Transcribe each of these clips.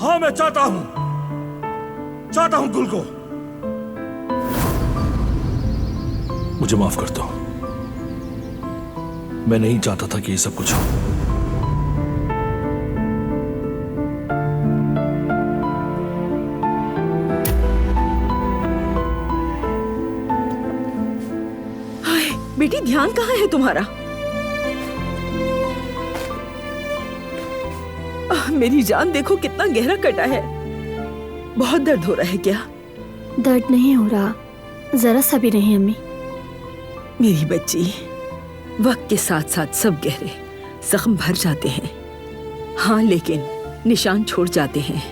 हाँ, मैं चाहता हूं गुल को। मुझे माफ कर दो, मैं नहीं चाहता था कि ये सब कुछ हो। हाय बेटी, ध्यान कहाँ है तुम्हारा? मेरी जान, देखो कितना गहरा कटा है। बहुत दर्द हो रहा है क्या? दर्द नहीं हो रहा, जरा सा भी नहीं अम्मी। मेरी बच्ची, वक्त के साथ साथ सब गहरे जख्म भर जाते हैं। हाँ, लेकिन निशान छोड़ जाते हैं।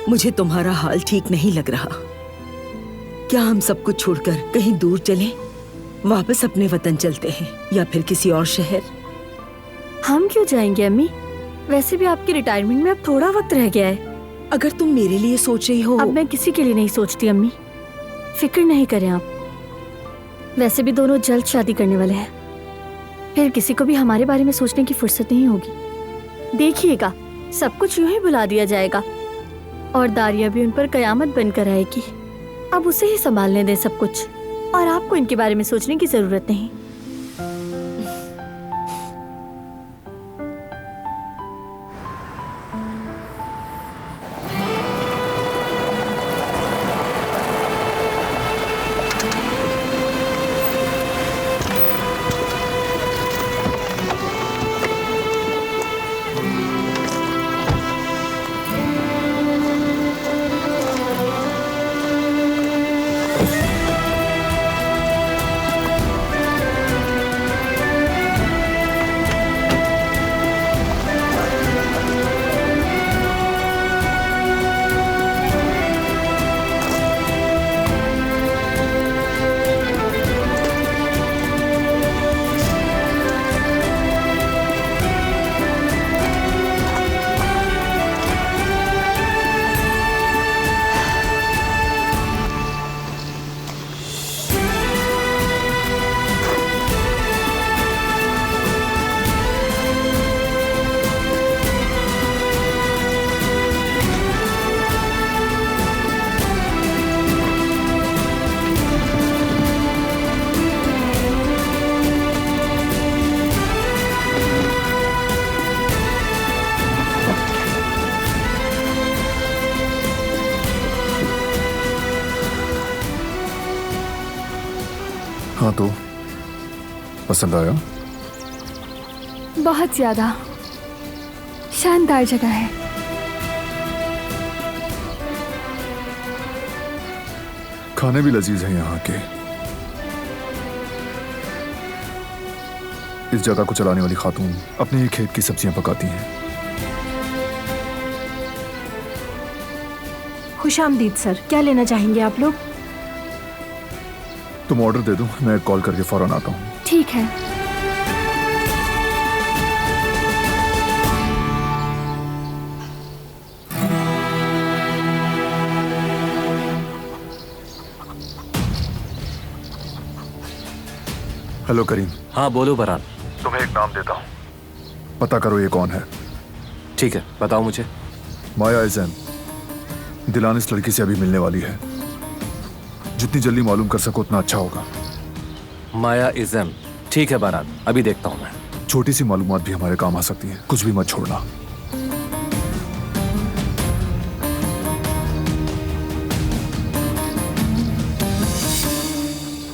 मुझे तुम्हारा हाल ठीक नहीं लग रहा। क्या हम सब कुछ छोड़कर कहीं दूर चलें? वापस अपने वतन चलते हैं या फिर किसी और शहर? हम क्यों जाएंगे अम्मी? वैसे भी आपकी रिटायरमेंट में अब थोड़ा वक्त रह गया है। अगर तुम मेरे लिए सोच रही हो। अब मैं किसी के लिए नहीं सोचती अम्मी, फिक्र नहीं करें आप। वैसे भी दोनों जल्द शादी करने वाले हैं, फिर किसी को भी हमारे बारे में सोचने की फुर्सत नहीं होगी। देखिएगा, सब कुछ यूं ही भुला दिया जाएगा और दारिया भी उन पर कयामत बनकर आएगी। अब उसे ही संभालने दें सब कुछ, और आपको इनके बारे में सोचने की जरूरत नहीं। हाँ, तो पसंद आया? बहुत ज्यादा शानदार जगह है। खाने भी लजीज हैं यहाँ के। इस जगह को चलाने वाली खातून अपने ही खेत की सब्जियां पकाती हैं। खुशामदीद सर, क्या लेना चाहेंगे आप लोग? तुम ऑर्डर दे दो, मैं कॉल करके फौरन आता हूँ। ठीक है। हेलो करीम। हाँ बोलो बरान। तुम्हें एक नाम देता हूँ, पता करो ये कौन है। ठीक है, बताओ मुझे। माया इज़ैम। दिलान इस लड़की से अभी मिलने वाली है। जितनी जल्दी मालूम कर सको उतना अच्छा होगा। माया इज़ैम, ठीक है बारात, अभी देखता हूँ मैं। छोटी सी मालूमात भी हमारे काम आ सकती है, कुछ भी मत छोड़ना।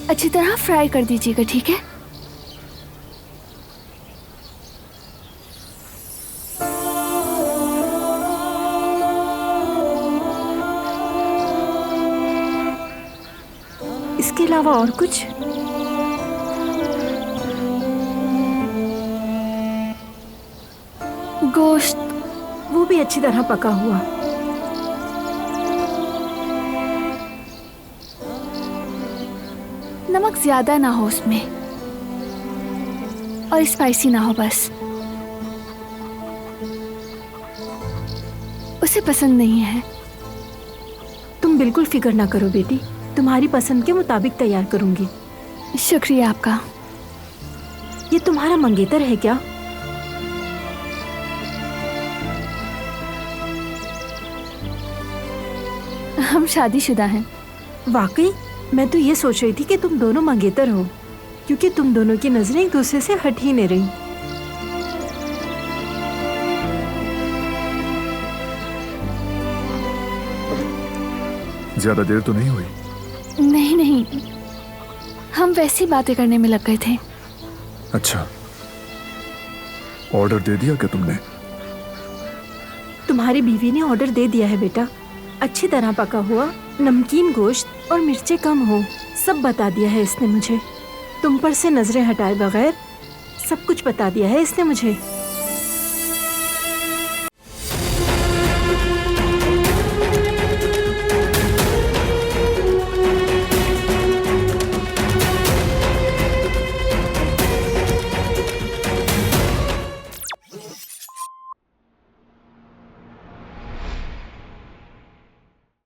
अच्छी तरह फ्राई कर दीजिएगा, ठीक है? इसके अलावा और कुछ? गोश्त वो भी अच्छी तरह पका हुआ। नमक ज्यादा ना हो उसमें, और स्पाइसी ना हो बस। उसे पसंद नहीं है। तुम बिल्कुल फिक्र ना करो बेटी, तुम्हारी पसंद के मुताबिक तैयार करूंगी। शुक्रिया आपका। ये तुम्हारा मंगेतर है क्या? हम शादीशुदा हैं। वाकई मैं तो ये सोच रही थी कि तुम दोनों मंगेतर हो, क्योंकि तुम दोनों की नजरें एक दूसरे से हट ही नहीं रही। ज्यादा देर तो नहीं हुई? नहीं नहीं, हम वैसी बातें करने में लग गए थे। अच्छा, ऑर्डर दे दिया क्या तुमने? तुम्हारी बीवी ने ऑर्डर दे दिया है बेटा। अच्छी तरह पका हुआ नमकीन गोश्त और मिर्चें कम हो, सब बता दिया है इसने मुझे। तुम पर से नजरें हटाए बगैर सब कुछ बता दिया है इसने मुझे।